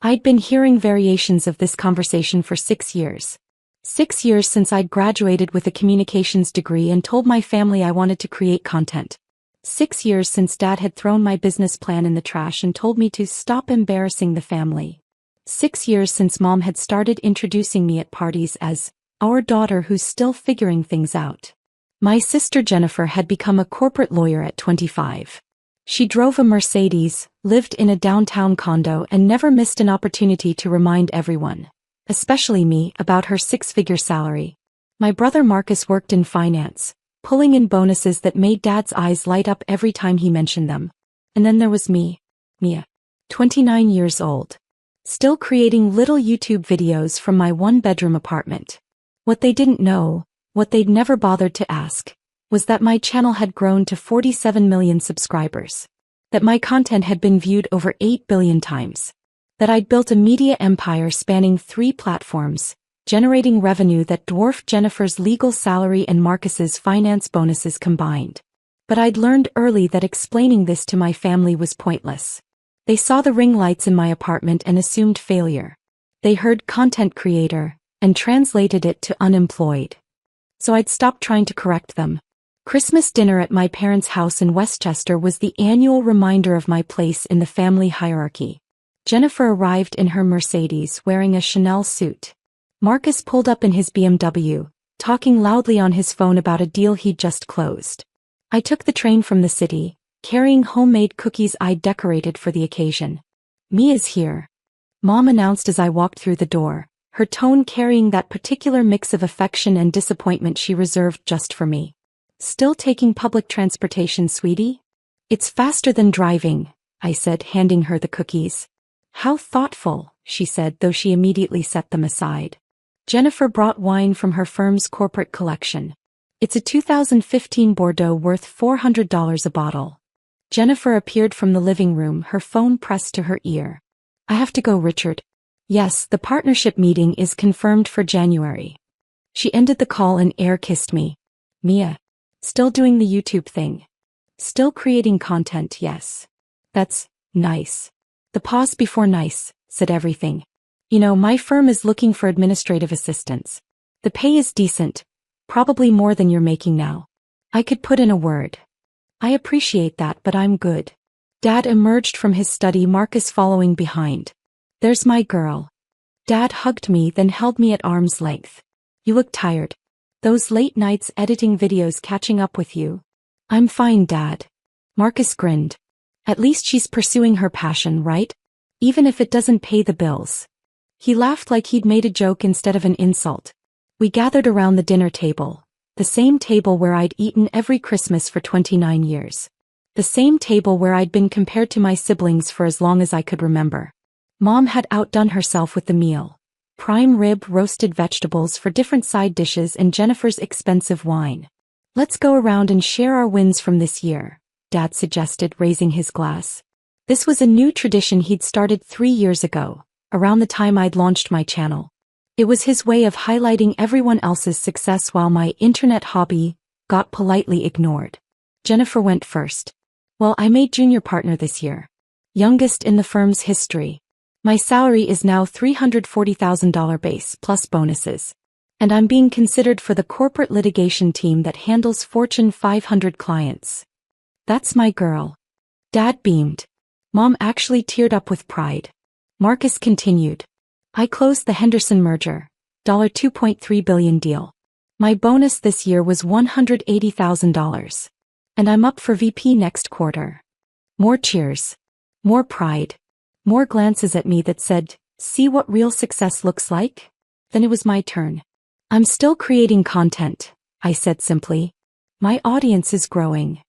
I'd been hearing variations of this conversation for 6 years. 6 years since I'd graduated with a communications degree and told my family I wanted to create content. 6 years since Dad had thrown my business plan in the trash and told me to stop embarrassing the family. 6 years since Mom had started introducing me at parties as our daughter who's still figuring things out. My sister Jennifer had become a corporate lawyer at 25. She drove a Mercedes, lived in a downtown condo, and never missed an opportunity to remind everyone, especially me, about her six-figure salary. My brother Marcus worked in finance, pulling in bonuses that made Dad's eyes light up every time he mentioned them. And then there was me, Mia, 29 years old, still creating little YouTube videos from my one-bedroom apartment. What they didn't know, what they'd never bothered to ask, was that my channel had grown to 47 million subscribers, that my content had been viewed over 8 billion times, that I'd built a media empire spanning 3 platforms, generating revenue that dwarfed Jennifer's legal salary and Marcus's finance bonuses combined. But I'd learned early that explaining this to my family was pointless. They saw the ring lights in my apartment and assumed failure. They heard content creator and translated it to unemployed. So I'd stopped trying to correct them. Christmas dinner at my parents' house in Westchester was the annual reminder of my place in the family hierarchy. Jennifer arrived in her Mercedes wearing a Chanel suit. Marcus pulled up in his BMW, talking loudly on his phone about a deal he'd just closed. I took the train from the city, carrying homemade cookies I'd decorated for the occasion. Mia's here, Mom announced as I walked through the door, her tone carrying that particular mix of affection and disappointment she reserved just for me. Still taking public transportation, sweetie? It's faster than driving, I said, handing her the cookies. How thoughtful, she said, though she immediately set them aside. Jennifer brought wine from her firm's corporate collection. It's a 2015 Bordeaux worth $400 a bottle. Jennifer appeared from the living room, her phone pressed to her ear. I have to go, Richard. Yes, the partnership meeting is confirmed for January. She ended the call and air-kissed me. Mia. Still doing the YouTube thing. Still creating content, yes. That's nice. The pause before nice said everything. You know, my firm is looking for administrative assistants. The pay is decent, probably more than you're making now. I could put in a word. I appreciate that, but I'm good. Dad emerged from his study, Marcus following behind. There's my girl. Dad hugged me, then held me at arm's length. You look tired. Those late nights editing videos catching up with you. I'm fine, Dad. Marcus grinned. At least she's pursuing her passion, right? Even if it doesn't pay the bills. He laughed like he'd made a joke instead of an insult. We gathered around the dinner table, the same table where I'd eaten every Christmas for 29 years. The same table where I'd been compared to my siblings for as long as I could remember. Mom had outdone herself with the meal. Prime rib, roasted vegetables for different side dishes, and Jennifer's expensive wine. Let's go around and share our wins from this year, Dad suggested, raising his glass. This was a new tradition he'd started 3 years ago, around the time I'd launched my channel. It was his way of highlighting everyone else's success while my internet hobby got politely ignored. Jennifer went first. Well, I made junior partner this year. Youngest in the firm's history. My salary is now $340,000 base plus bonuses. And I'm being considered for the corporate litigation team that handles Fortune 500 clients. That's my girl. Dad beamed. Mom actually teared up with pride. Marcus continued. I closed the Henderson merger, $2.3 billion deal. My bonus this year was $180,000. And I'm up for VP next quarter. More cheers. More pride. More glances at me that said, see what real success looks like? Then it was my turn. I'm still creating content, I said simply. My audience is growing.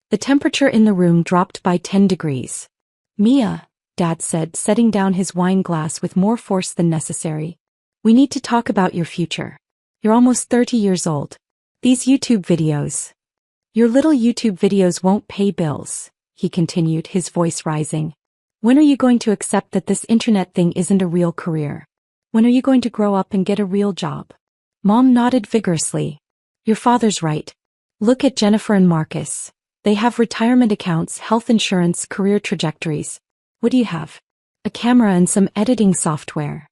The temperature in the room dropped by 10 degrees. Mia, Dad said, setting down his wine glass with more force than necessary. We need to talk about your future. You're almost 30 years old. These YouTube videos. Your little YouTube videos won't pay bills, he continued, his voice rising. When are you going to accept that this internet thing isn't a real career? When are you going to grow up and get a real job? Mom nodded vigorously. Your father's right. Look at Jennifer and Marcus. They have retirement accounts, health insurance, career trajectories. What do you have? a camera and some editing software.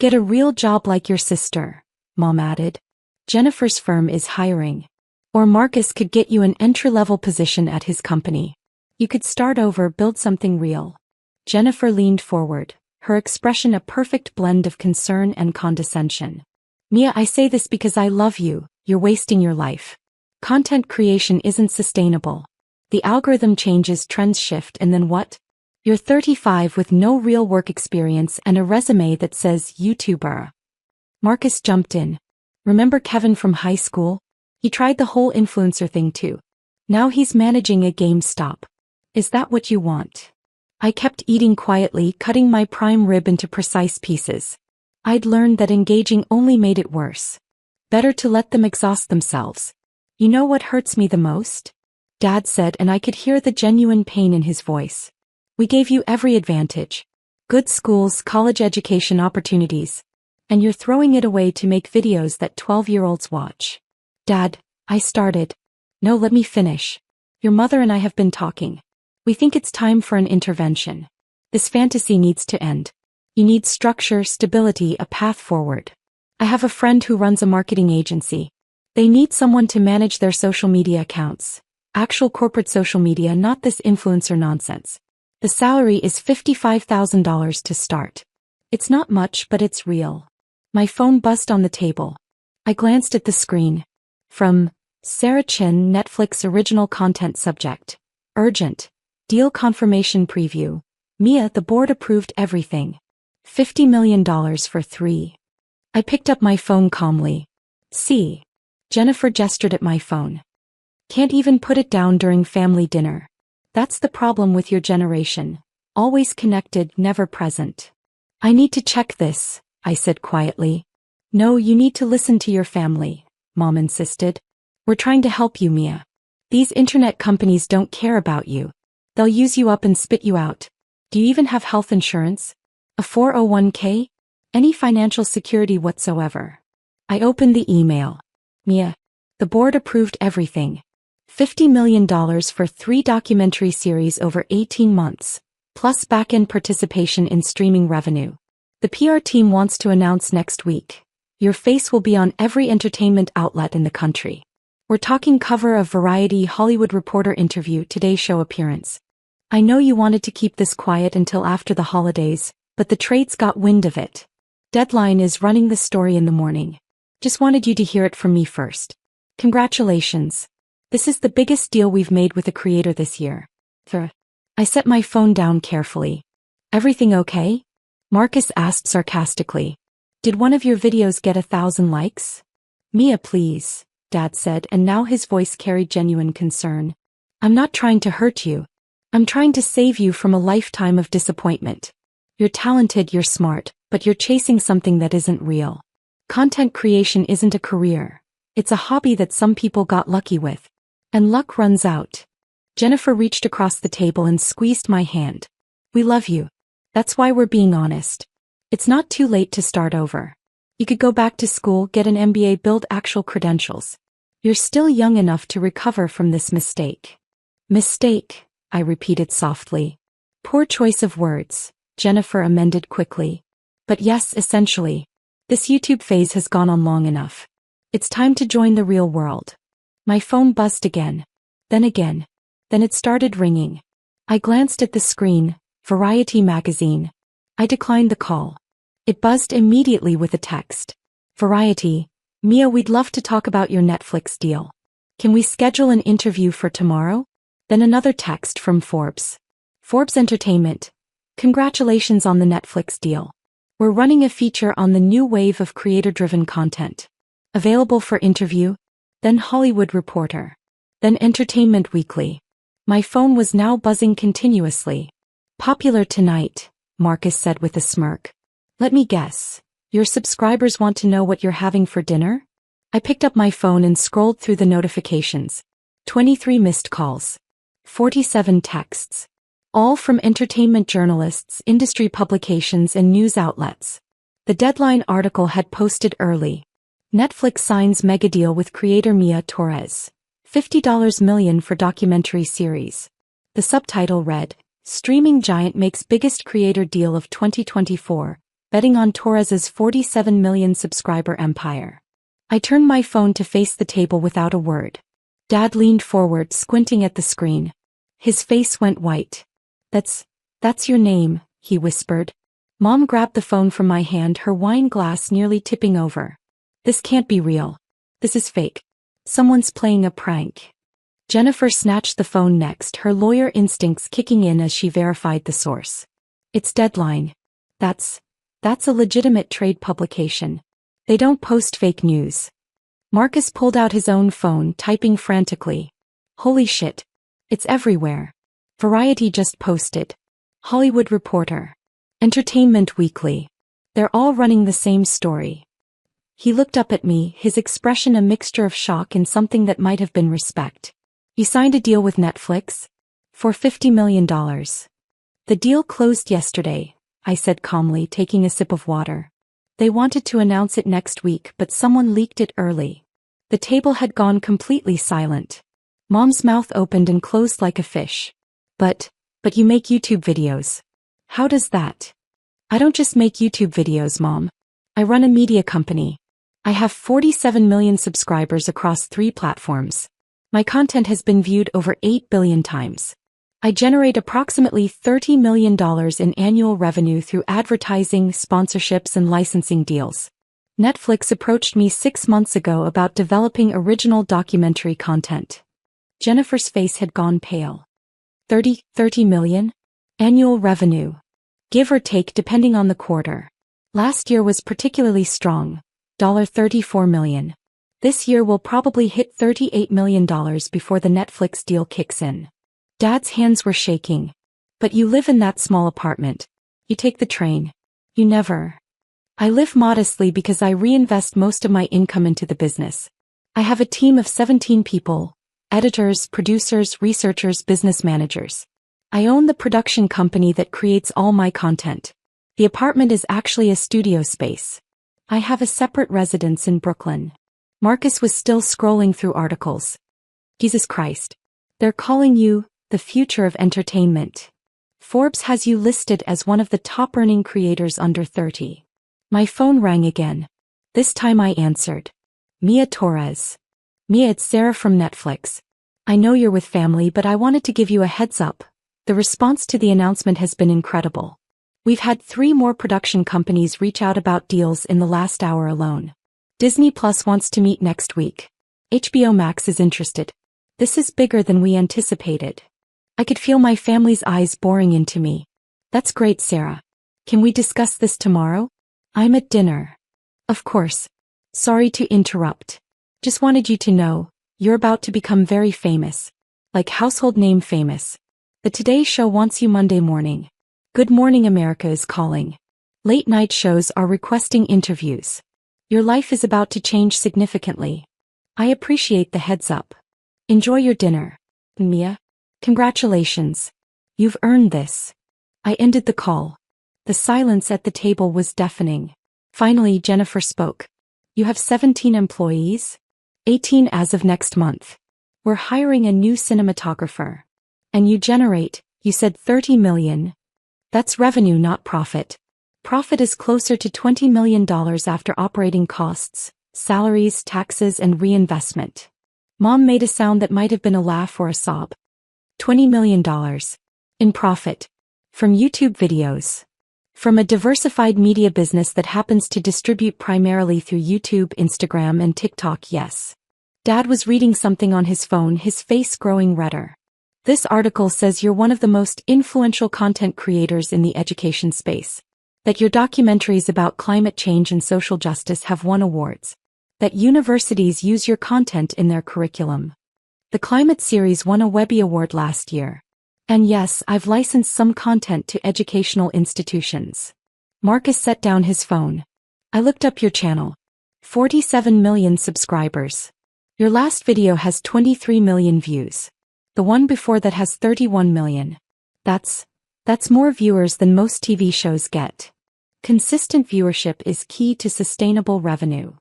Get a real job like your sister, Mom added. Jennifer's firm is hiring. Or Marcus could get you an entry-level position at his company. You could start over, build something real. Jennifer leaned forward, her expression a perfect blend of concern and condescension. Mia, I say this because I love you, you're wasting your life. Content creation isn't sustainable. The algorithm changes, trends shift, and then what? You're 35 with no real work experience and a resume that says YouTuber. Marcus jumped in. Remember Kevin from high school? He tried the whole influencer thing too. Now he's managing a GameStop. Is that what you want? I kept eating quietly, cutting my prime rib into precise pieces. I'd learned that engaging only made it worse. Better to let them exhaust themselves. You know what hurts me the most? Dad said, and I could hear the genuine pain in his voice. We gave you every advantage. Good schools, college education opportunities. And you're throwing it away to make videos that 12-year-olds watch. Dad, I started. No, let me finish. Your mother and I have been talking. We think it's time for an intervention. This fantasy needs to end. You need structure, stability, a path forward. I have a friend who runs a marketing agency. They need someone to manage their social media accounts. Actual corporate social media, not this influencer nonsense. The salary is $55,000 to start. It's not much, but it's real. My phone buzzed on the table. I glanced at the screen. From Sarah Chin, Netflix original content subject. Urgent. Deal confirmation preview. Mia, the board approved everything. $50 million for 3. I picked up my phone calmly. See. Jennifer gestured at my phone. Can't even put it down during family dinner. That's the problem with your generation. Always connected, never present. I need to check this, I said quietly. No, you need to listen to your family, Mom insisted. We're trying to help you, Mia. These internet companies don't care about you. They'll use you up and spit you out. Do you even have health insurance? A 401k? Any financial security whatsoever? I opened the email. Mia. The board approved everything. $50 million for 3 documentary series over 18 months, plus back-end participation in streaming revenue. The PR team wants to announce next week. Your face will be on every entertainment outlet in the country. We're talking cover of Variety, Hollywood Reporter interview, Today Show appearance. I know you wanted to keep this quiet until after the holidays, but the trades got wind of it. Deadline is running the story in the morning. Just wanted you to hear it from me first. Congratulations. This is the biggest deal we've made with a creator this year. I set my phone down carefully. Everything okay? Marcus asked sarcastically. Did one of your videos get 1,000 likes? Mia, please, Dad said, and now his voice carried genuine concern. I'm not trying to hurt you. I'm trying to save you from a lifetime of disappointment. You're talented, you're smart, but you're chasing something that isn't real. Content creation isn't a career. It's a hobby that some people got lucky with. And luck runs out. Jennifer reached across the table and squeezed my hand. We love you. That's why we're being honest. It's not too late to start over. You could go back to school, get an MBA, build actual credentials. You're still young enough to recover from this mistake. Mistake, I repeated softly. Poor choice of words, Jennifer amended quickly. But yes, essentially. This YouTube phase has gone on long enough. It's time to join the real world. My phone buzzed again. Then again. Then it started ringing. I glanced at the screen, Variety magazine. I declined the call. It buzzed immediately with a text. Variety, Mia, we'd love to talk about your Netflix deal. Can we schedule an interview for tomorrow? Then another text from Forbes. Forbes Entertainment. Congratulations on the Netflix deal. We're running a feature on the new wave of creator-driven content. Available for interview. Then Hollywood Reporter. Then Entertainment Weekly. My phone was now buzzing continuously. Popular tonight, Marcus said with a smirk. Let me guess. Your subscribers want to know what you're having for dinner? I picked up my phone and scrolled through the notifications. 23 missed calls. 47 texts. All from entertainment journalists, industry publications, and news outlets. The Deadline article had posted early. Netflix signs megadeal with creator Mia Torres. $50 million for documentary series. The subtitle read, Streaming giant makes biggest creator deal of 2024, betting on Torres's 47 million subscriber empire. I turned my phone to face the table without a word. Dad leaned forward, squinting at the screen. His face went white. That's your name, he whispered. Mom grabbed the phone from my hand, her wine glass nearly tipping over. This can't be real. This is fake. Someone's playing a prank. Jennifer snatched the phone next, her lawyer instincts kicking in as she verified the source. It's Deadline. That's a legitimate trade publication. They don't post fake news. Marcus pulled out his own phone, typing frantically. Holy shit. It's everywhere. Variety just posted. Hollywood Reporter. Entertainment Weekly. They're all running the same story. He looked up at me, his expression a mixture of shock and something that might have been respect. You signed a deal with Netflix? For $50 million. The deal closed yesterday, I said calmly, taking a sip of water. They wanted to announce it next week, but someone leaked it early. The table had gone completely silent. Mom's mouth opened and closed like a fish. But you make YouTube videos. How does that? I don't just make YouTube videos, Mom. I run a media company. I have 47 million subscribers across 3 platforms. My content has been viewed over 8 billion times. I generate approximately $30 million in annual revenue through advertising, sponsorships, and licensing deals. Netflix approached me 6 months ago about developing original documentary content. Jennifer's face had gone pale. 30 million? Annual revenue. Give or take depending on the quarter. Last year was particularly strong. $34 million. This year will probably hit $38 million before the Netflix deal kicks in. Dad's hands were shaking. But you live in that small apartment. You take the train. You never. I live modestly because I reinvest most of my income into the business. I have a team of 17 people, editors, producers, researchers, business managers. I own the production company that creates all my content. The apartment is actually a studio space. I have a separate residence in Brooklyn. Marcus was still scrolling through articles. Jesus Christ. They're calling you the future of entertainment. Forbes has you listed as one of the top-earning creators under 30. My phone rang again. This time I answered. Mia Torres. Mia, it's Sarah from Netflix. I know you're with family, but I wanted to give you a heads up. The response to the announcement has been incredible. We've had 3 more production companies reach out about deals in the last hour alone. Disney Plus wants to meet next week. HBO Max is interested. This is bigger than we anticipated. I could feel my family's eyes boring into me. That's great, Sarah. Can we discuss this tomorrow? I'm at dinner. Of course. Sorry to interrupt. Just wanted you to know, you're about to become very famous. Like household name famous. The Today Show wants you Monday morning. Good Morning America is calling. Late night shows are requesting interviews. Your life is about to change significantly. I appreciate the heads up. Enjoy your dinner. Mia. Congratulations. You've earned this. I ended the call. The silence at the table was deafening. Finally, Jennifer spoke. You have 17 employees? 18 as of next month. We're hiring a new cinematographer. And you generate, you said 30 million. That's revenue, not profit. Profit is closer to $20 million after operating costs, salaries, taxes, and reinvestment. Mom made a sound that might have been a laugh or a sob. $20 million. In profit. From YouTube videos. From a diversified media business that happens to distribute primarily through YouTube, Instagram, and TikTok, yes. Dad was reading something on his phone, his face growing redder. This article says you're one of the most influential content creators in the education space. That your documentaries about climate change and social justice have won awards. That universities use your content in their curriculum. The climate series won a Webby Award last year. And yes, I've licensed some content to educational institutions. Marcus set down his phone. I looked up your channel. 47 million subscribers. Your last video has 23 million views. The one before that has 31 million. That's more viewers than most TV shows get. Consistent viewership is key to sustainable revenue.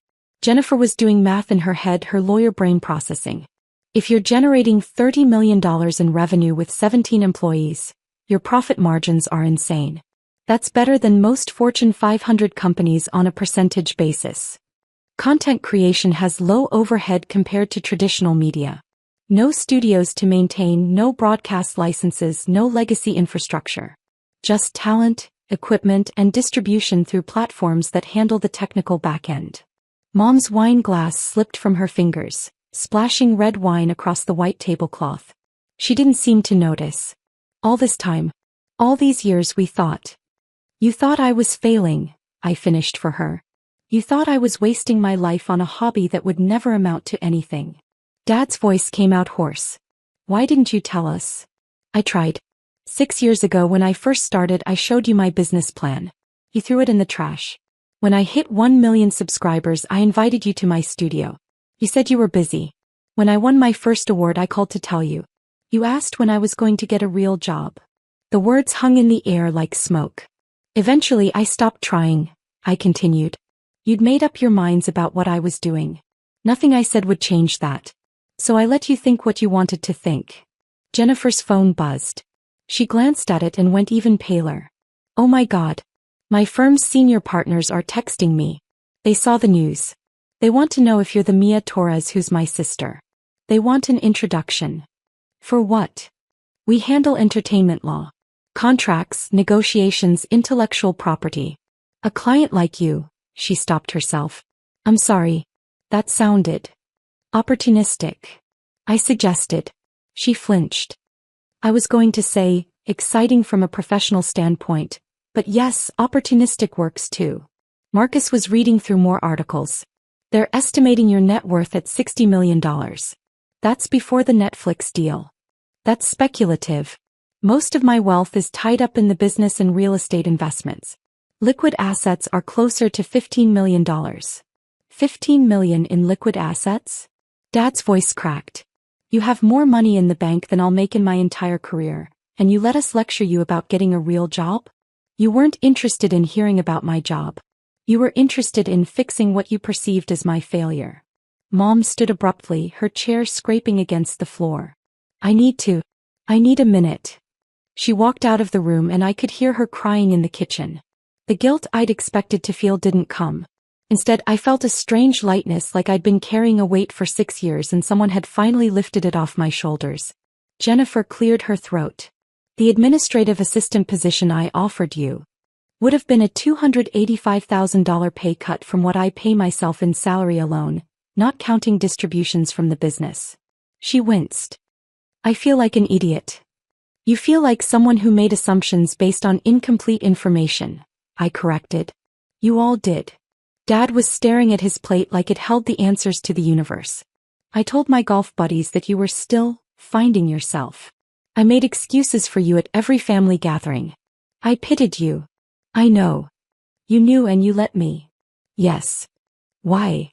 Jennifer was doing math in her head, her lawyer brain processing. If you're generating $30 million in revenue with 17 employees, Your profit margins are insane. That's better than most Fortune 500 companies on a percentage basis. Content creation has low overhead compared to traditional media. No studios to maintain, no broadcast licenses, no legacy infrastructure. Just talent, equipment, and distribution through platforms that handle the technical back-end. Mom's wine glass slipped from her fingers, splashing red wine across the white tablecloth. She didn't seem to notice. All this time, all these years we thought. You thought I was failing, I finished for her. You thought I was wasting my life on a hobby that would never amount to anything. Dad's voice came out hoarse. Why didn't you tell us? I tried. 6 years ago when I first started, I showed you my business plan. You threw it in the trash. When I hit 1 million subscribers, I invited you to my studio. You said you were busy. When I won my first award, I called to tell you. You asked when I was going to get a real job. The words hung in the air like smoke. Eventually I stopped trying, I continued. You'd made up your minds about what I was doing. Nothing I said would change that. So I let you think what you wanted to think. Jennifer's phone buzzed. She glanced at it and went even paler. Oh my God. My firm's senior partners are texting me. They saw the news. They want to know if you're the Mia Torres who's my sister. They want an introduction. For what? We handle entertainment law. Contracts, negotiations, intellectual property. A client like you, she stopped herself. I'm sorry. That sounded opportunistic. I suggested. She flinched. I was going to say, exciting from a professional standpoint, but yes, opportunistic works too. Marcus was reading through more articles. They're estimating your net worth at $60 million. That's before the Netflix deal. That's speculative. Most of my wealth is tied up in the business and real estate investments. Liquid assets are closer to $15 million. $15 million in liquid assets? Dad's voice cracked. You have more money in the bank than I'll make in my entire career, and you let us lecture you about getting a real job? You weren't interested in hearing about my job. You were interested in fixing what you perceived as my failure. Mom stood abruptly, her chair scraping against the floor. I need a minute. She walked out of the room and I could hear her crying in the kitchen. The guilt I'd expected to feel didn't come. Instead, I felt a strange lightness, like I'd been carrying a weight for 6 years and someone had finally lifted it off my shoulders. Jennifer cleared her throat. The administrative assistant position I offered you would have been a $285,000 pay cut from what I pay myself in salary alone, not counting distributions from the business. She winced. I feel like an idiot. You feel like someone who made assumptions based on incomplete information, I corrected. You all did. Dad was staring at his plate like it held the answers to the universe. I told my golf buddies that you were still finding yourself. I made excuses for you at every family gathering. I pitied you. I know. You knew and you let me. Yes. Why?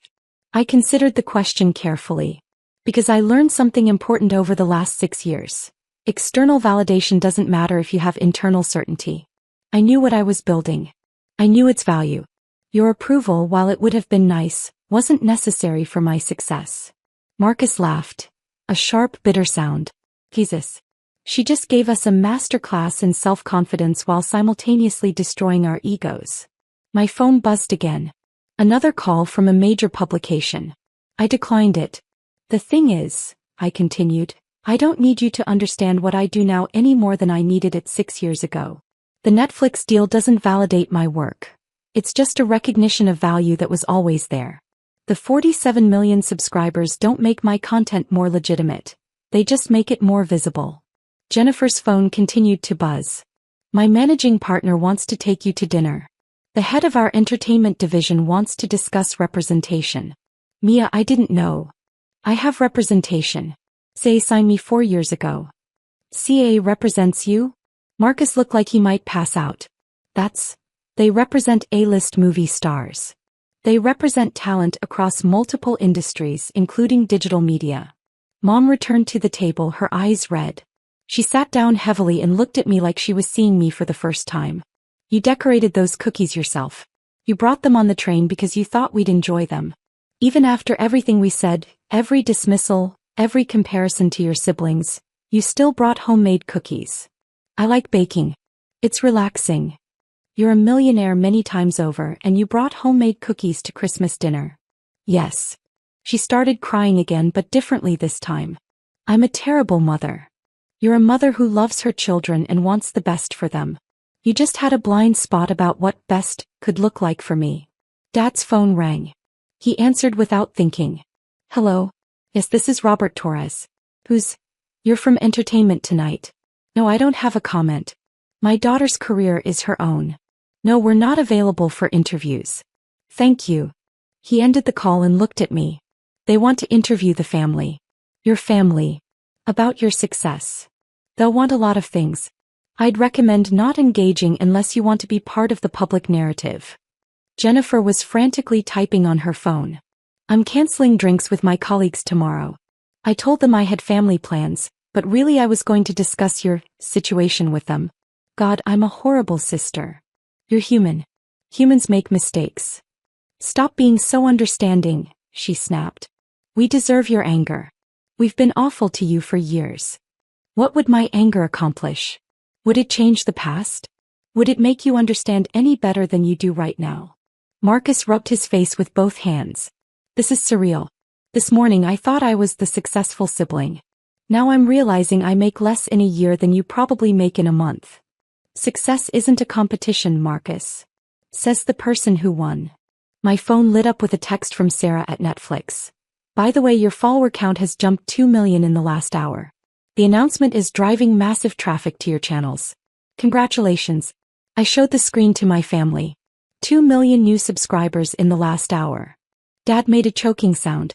I considered the question carefully. Because I learned something important over the last 6 years. External validation doesn't matter if you have internal certainty. I knew what I was building. I knew its value. Your approval, while it would have been nice, wasn't necessary for my success. Marcus laughed. A sharp, bitter sound. Jesus. She just gave us a masterclass in self-confidence while simultaneously destroying our egos. My phone buzzed again. Another call from a major publication. I declined it. The thing is, I continued, I don't need you to understand what I do now any more than I needed it 6 years ago. The Netflix deal doesn't validate my work. It's just a recognition of value that was always there. The 47 million subscribers don't make my content more legitimate. They just make it more visible. Jennifer's phone continued to buzz. My managing partner wants to take you to dinner. The head of our entertainment division wants to discuss representation. Mia, I didn't know. I have representation. CA signed me 4 years ago. CA represents you? Marcus looked like he might pass out. They represent A-list movie stars. They represent talent across multiple industries, including digital media. Mom returned to the table, her eyes red. She sat down heavily and looked at me like she was seeing me for the first time. You decorated those cookies yourself. You brought them on the train because you thought we'd enjoy them. Even after everything we said, every dismissal, every comparison to your siblings, you still brought homemade cookies. I like baking. It's relaxing. You're a millionaire many times over and you brought homemade cookies to Christmas dinner. Yes. She started crying again, but differently this time. I'm a terrible mother. You're a mother who loves her children and wants the best for them. You just had a blind spot about what best could look like for me. Dad's phone rang. He answered without thinking. Hello? Yes, this is Robert Torres. You're from Entertainment Tonight. No, I don't have a comment. My daughter's career is her own. No, we're not available for interviews. Thank you. He ended the call and looked at me. They want to interview the family. Your family. About your success. They'll want a lot of things. I'd recommend not engaging unless you want to be part of the public narrative. Jennifer was frantically typing on her phone. I'm canceling drinks with my colleagues tomorrow. I told them I had family plans, but really I was going to discuss your situation with them. God, I'm a horrible sister. You're human. Humans make mistakes. Stop being so understanding, she snapped. We deserve your anger. We've been awful to you for years. What would my anger accomplish? Would it change the past? Would it make you understand any better than you do right now? Marcus rubbed his face with both hands. This is surreal. This morning I thought I was the successful sibling. Now I'm realizing I make less in a year than you probably make in a month. Success isn't a competition, Marcus. Says the person who won. My phone lit up with a text from Sarah at Netflix. By the way, your follower count has jumped 2 million in the last hour. The announcement is driving massive traffic to your channels. Congratulations. I showed the screen to my family. 2 million new subscribers in the last hour. Dad made a choking sound.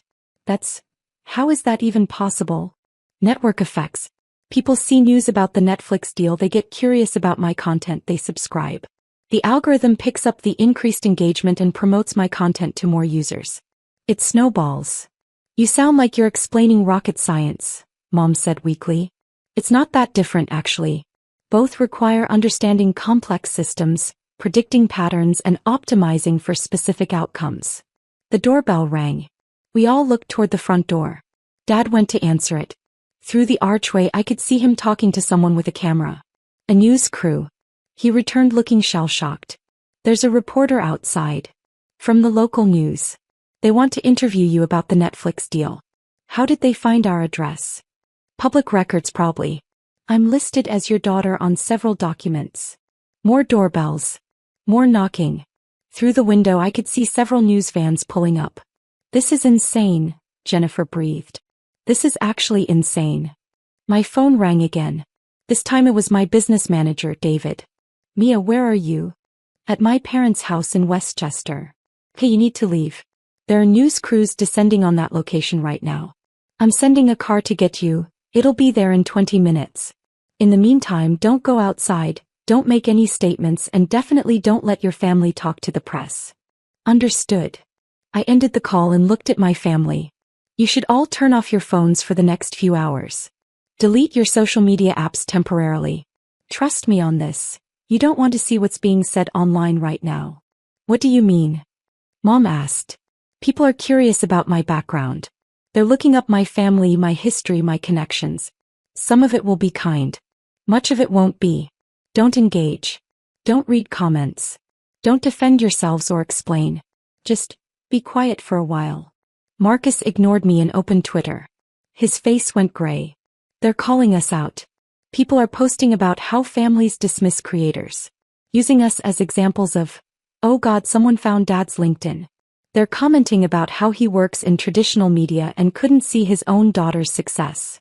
How is that even possible? Network effects. People see news about the Netflix deal, they get curious about my content, they subscribe. The algorithm picks up the increased engagement and promotes my content to more users. It snowballs. You sound like you're explaining rocket science, Mom said weakly. It's not that different actually. Both require understanding complex systems, predicting patterns and optimizing for specific outcomes. The doorbell rang. We all looked toward the front door. Dad went to answer it. Through the archway I could see him talking to someone with a camera. A news crew. He returned looking shell-shocked. There's a reporter outside. From the local news. They want to interview you about the Netflix deal. How did they find our address? Public records probably. I'm listed as your daughter on several documents. More doorbells. More knocking. Through the window I could see several news vans pulling up. This is insane, Jennifer breathed. This is actually insane. My phone rang again. This time it was my business manager, David. Mia, where are you? At my parents' house in Westchester. Hey, you need to leave. There are news crews descending on that location right now. I'm sending a car to get you. It'll be there in 20 minutes. In the meantime, don't go outside, don't make any statements, and definitely don't let your family talk to the press. Understood. I ended the call and looked at my family. You should all turn off your phones for the next few hours. Delete your social media apps temporarily. Trust me on this. You don't want to see what's being said online right now. What do you mean? Mom asked. People are curious about my background. They're looking up my family, my history, my connections. Some of it will be kind. Much of it won't be. Don't engage. Don't read comments. Don't defend yourselves or explain. Just be quiet for a while. Marcus ignored me and opened Twitter. His face went gray. They're calling us out. People are posting about how families dismiss creators. Using us as examples of, oh God, someone found Dad's LinkedIn. They're commenting about how he works in traditional media and couldn't see his own daughter's success.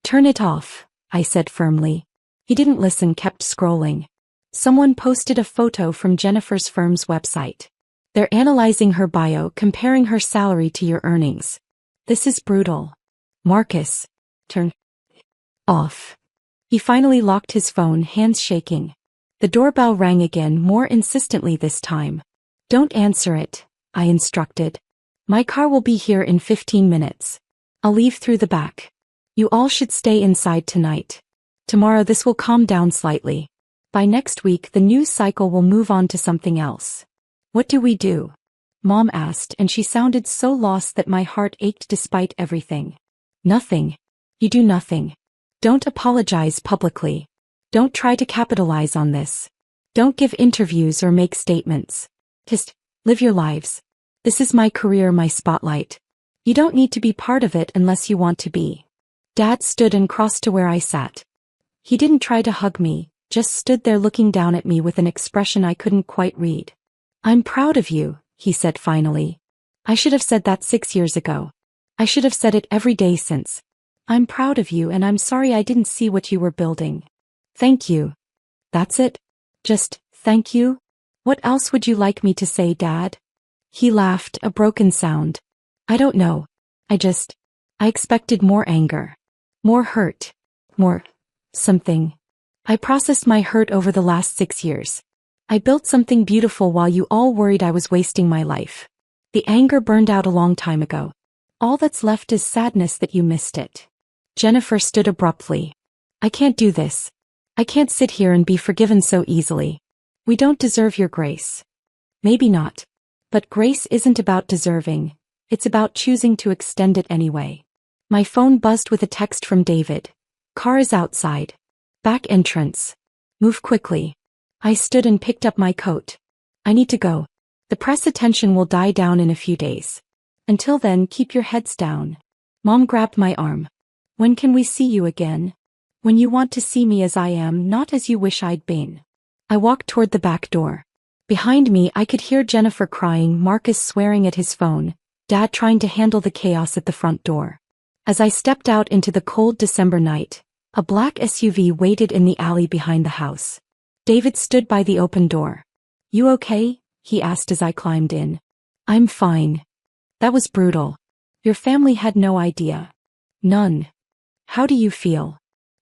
Turn it off, I said firmly. He didn't listen, kept scrolling. Someone posted a photo from Jennifer's firm's website. They're analyzing her bio, comparing her salary to your earnings. This is brutal. Marcus, turn off. He finally locked his phone, hands shaking. The doorbell rang again, more insistently this time. Don't answer it, I instructed. My car will be here in 15 minutes. I'll leave through the back. You all should stay inside tonight. Tomorrow this will calm down slightly. By next week the news cycle will move on to something else. What do we do? Mom asked, and she sounded so lost that my heart ached despite everything. Nothing. You do nothing. Don't apologize publicly. Don't try to capitalize on this. Don't give interviews or make statements. Just live your lives. This is my career, my spotlight. You don't need to be part of it unless you want to be. Dad stood and crossed to where I sat. He didn't try to hug me, just stood there looking down at me with an expression I couldn't quite read. I'm proud of you, he said finally. I should have said that 6 years ago. I should have said it every day since. I'm proud of you and I'm sorry I didn't see what you were building. Thank you. That's it? Just, thank you? What else would you like me to say, Dad? He laughed, a broken sound. I don't know. I expected more anger. More hurt. More something. I processed my hurt over the last 6 years. I built something beautiful while you all worried I was wasting my life. The anger burned out a long time ago. All that's left is sadness that you missed it. Jennifer stood abruptly. I can't do this. I can't sit here and be forgiven so easily. We don't deserve your grace. Maybe not. But grace isn't about deserving. It's about choosing to extend it anyway. My phone buzzed with a text from David. Car is outside. Back entrance. Move quickly. I stood and picked up my coat. I need to go. The press attention will die down in a few days. Until then, keep your heads down. Mom grabbed my arm. When can we see you again? When you want to see me as I am, not as you wish I'd been. I walked toward the back door. Behind me, I could hear Jennifer crying, Marcus swearing at his phone, Dad trying to handle the chaos at the front door. As I stepped out into the cold December night, a black SUV waited in the alley behind the house. David stood by the open door. You okay? He asked as I climbed in. I'm fine. That was brutal. Your family had no idea. None. How do you feel?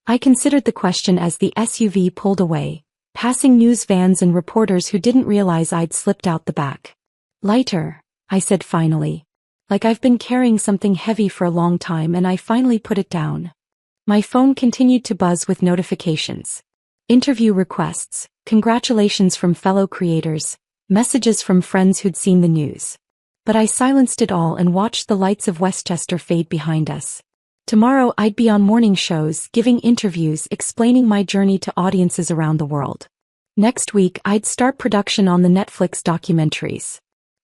I considered the question as the SUV pulled away, passing news vans and reporters who didn't realize I'd slipped out the back. Lighter, I said finally. Like I've been carrying something heavy for a long time and I finally put it down. My phone continued to buzz with notifications. Interview requests, congratulations from fellow creators, messages from friends who'd seen the news. But I silenced it all and watched the lights of Westchester fade behind us. Tomorrow I'd be on morning shows, giving interviews, explaining my journey to audiences around the world. Next week I'd start production on the Netflix documentaries.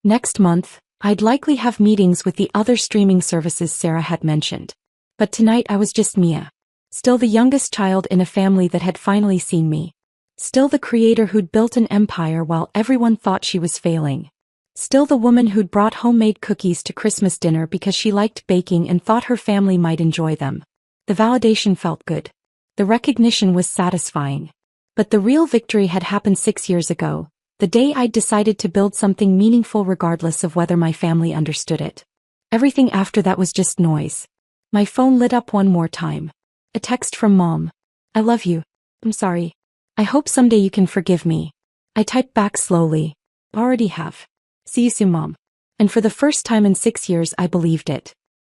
Next month, I'd likely have meetings with the other streaming services Sarah had mentioned. But tonight I was just Mia. Still the youngest child in a family that had finally seen me. Still the creator who'd built an empire while everyone thought she was failing. Still the woman who'd brought homemade cookies to Christmas dinner because she liked baking and thought her family might enjoy them. The validation felt good. The recognition was satisfying. But the real victory had happened 6 years ago, the day I'd decided to build something meaningful regardless of whether my family understood it. Everything after that was just noise. My phone lit up one more time. A text from Mom. I love you. I'm sorry. I hope someday you can forgive me. I typed back slowly. Already have. See you soon, Mom. And for the first time in 6 years I believed it.